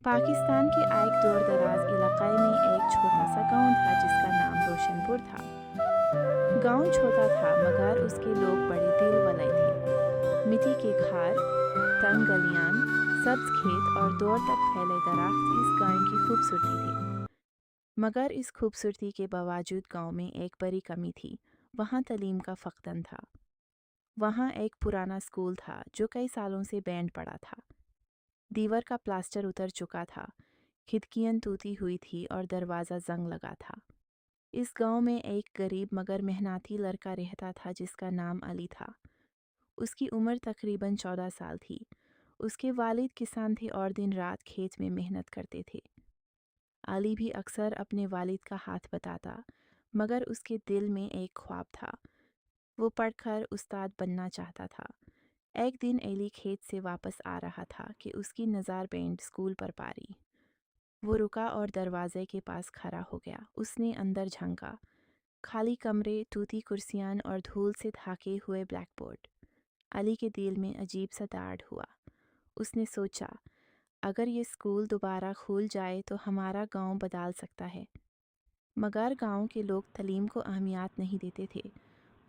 पाकिस्तान के एक दूर दराज इलाके में एक छोटा सा गांव था जिसका नाम रोशनपुर था। गांव छोटा था मगर उसके लोग बड़े दिल वाले थे। मिट्टी के घर, तंग गलियां, सब्ज खेत और दूर तक फैले दरख्त इस गांव की खूबसूरती थे। मगर इस खूबसूरती के बावजूद गांव में एक बड़ी कमी थी। वहाँ तालीम का फकदन था। वहाँ एक पुराना स्कूल था जो कई सालों से बैंड पड़ा था। दीवार का प्लास्टर उतर चुका था, खिड़कियां टूटी हुई थी और दरवाज़ा जंग लगा था। इस गांव में एक गरीब मगर मेहनती लड़का रहता था जिसका नाम अली था। उसकी उम्र तकरीबन 14 साल थी। उसके वालिद किसान थे और दिन रात खेत में मेहनत करते थे। अली भी अक्सर अपने वालिद का हाथ बताता, मगर उसके दिल में एक ख्वाब था। वो पढ़कर उस्ताद बनना चाहता था। एक दिन अली खेत से वापस आ रहा था कि उसकी नज़र बैंड स्कूल पर पारी। वो रुका और दरवाजे के पास खड़ा हो गया। उसने अंदर झांका। खाली कमरे, टूटी कुर्सियां और धूल से ढके हुए ब्लैक बोर्ड। अली के दिल में अजीब सा दर्द हुआ। उसने सोचा, अगर ये स्कूल दोबारा खुल जाए तो हमारा गांव बदल सकता है। मगर गांव के लोग तालीम को अहमियत नहीं देते थे।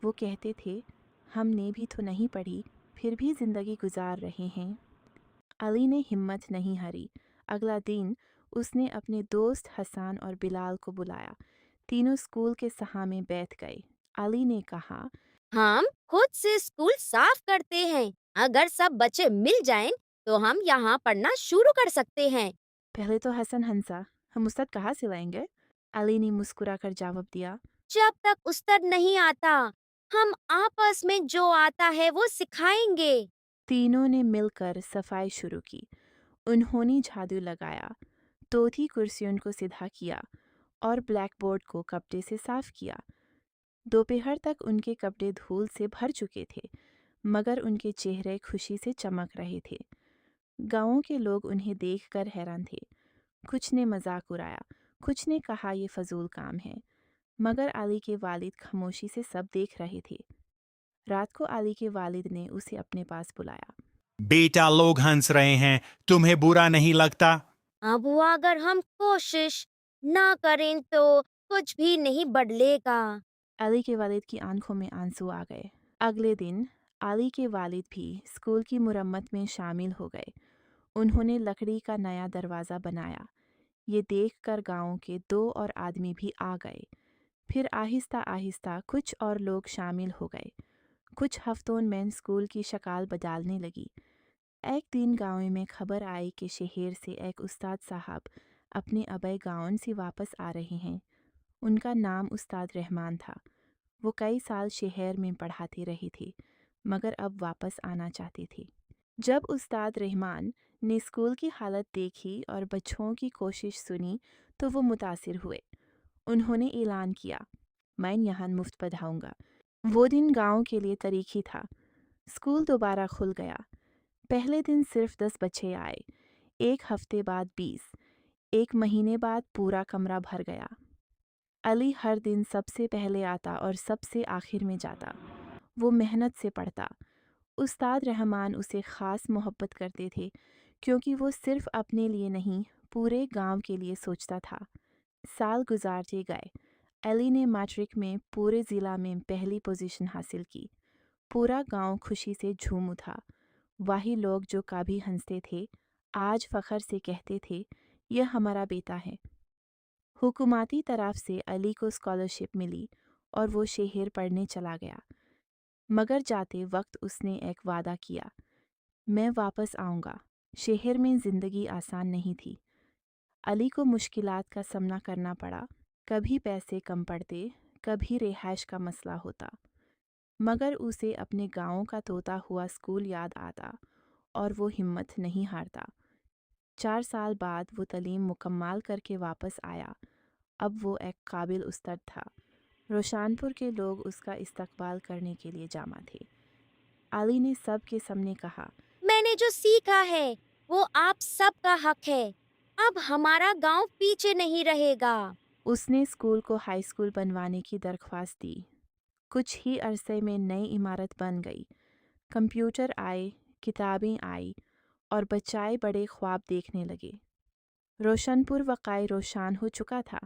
वो कहते थे, हमने भी तो नहीं पढ़ी, फिर भी ज़िंदगी गुजार रहे हैं। अली ने हिम्मत नहीं हारी। अगला दिन उसने अपने दोस्त हसन और बिलाल को बुलाया। तीनों स्कूल के सामने बैठ गए। अली ने कहा, हम खुद से स्कूल साफ करते हैं। अगर सब बच्चे मिल जाएं, तो हम यहाँ पढ़ना शुरू कर सकते हैं। पहले तो हसन हंसा, हम उस्ताद कहाँ से लाएंगे? अली ने मुस्कुराकर जवाब दिया, जब तक उस्ताद नहीं आता, हम आपस में जो आता है वो सिखाएंगे। तीनों ने मिलकर सफाई शुरू की। उन्होंने झाड़ू लगाया, टूटी कुर्सियों को सीधा किया और ब्लैक बोर्ड को कपड़े से साफ किया। दोपहर तक उनके कपड़े धूल से भर चुके थे, मगर उनके चेहरे खुशी से चमक रहे थे। गांवों के लोग उन्हें देखकर हैरान थे। कुछ ने मजाक उड़ाया, कुछ ने कहा यह फजूल काम है, मगर अली के वालिद खामोशी से सब देख रहे थे। रात को अली के वालिद ने उसे अपने पास बुलाया। बेटा, लोग हंस रहे हैं, तुम्हें बुरा नहीं लगता? अब वो अगर हम कोशिश ना करें तो कुछ भी नहीं बदलेगा। अली के वालिद की आंखों में आंसू आ गए। अगले दिन अली के वालिद भी स्कूल की मुरम्मत में शामिल हो गए। उन्होंने लकड़ी का नया दरवाज़ा बनाया। ये देखकर गांव के दो और आदमी भी आ गए। फिर आहिस्ता आहिस्ता कुछ और लोग शामिल हो गए। कुछ हफ्तों में स्कूल की शक्ल बदलने लगी। एक दिन गांव में खबर आई कि शहर से एक उस्ताद साहब अपने अबे गाँव से वापस आ रहे हैं। उनका नाम उस्ताद रहमान था। वो कई साल शहर में पढ़ाते रहे थे, मगर अब वापस आना चाहते थे। जब उस्ताद रहमान ने स्कूल की हालत देखी और बच्चों की कोशिश सुनी तो वो मुतासिर हुए। उन्होंने ऐलान किया, मैं यहाँ मुफ्त पढ़ाऊंगा। वो दिन गांव के लिए तारीखी था। स्कूल दोबारा खुल गया। पहले दिन सिर्फ 10 बच्चे आए, एक हफ्ते बाद 20, एक महीने बाद पूरा कमरा भर गया। अली हर दिन सबसे पहले आता और सबसे आखिर में जाता। वो मेहनत से पढ़ता। उस्ताद रहमान उसे ख़ास मोहब्बत करते थे क्योंकि वो सिर्फ अपने लिए नहीं, पूरे गांव के लिए सोचता था। साल गुजारते गए। अली ने मैट्रिक में पूरे ज़िला में पहली पोजीशन हासिल की। पूरा गांव खुशी से झूम उठा। वही लोग जो कभी हंसते थे, आज फ़ख्र से कहते थे, यह हमारा बेटा है। हुकूमती तरफ से अली को स्कॉलरशिप मिली और वो शहर पढ़ने चला गया। मगर जाते वक्त उसने एक वादा किया, मैं वापस आऊँगा। शहर में ज़िंदगी आसान नहीं थी। अली को मुश्किलात का सामना करना पड़ा। कभी पैसे कम पड़ते, कभी रिहाइश का मसला होता। मगर उसे अपने गाँव का तोता हुआ स्कूल याद आता और वो हिम्मत नहीं हारता। 4 साल बाद वो तालीम मुकम्मल करके वापस आया। अब वो एक काबिल उस्ताद था। रोशनपुर के लोग उसका इस्तकबाल करने के लिए जमा थे। अली ने सब के सामने कहा, मैंने जो सीखा है वो आप सबका हक है। अब हमारा गांव पीछे नहीं रहेगा। उसने स्कूल को हाई स्कूल बनवाने की दरख्वास्त दी। कुछ ही अरसे में नई इमारत बन गई। कंप्यूटर आए, किताबें आई और बच्चे बड़े ख्वाब देखने लगे। रोशनपुर वाक़ई रोशन हो चुका था।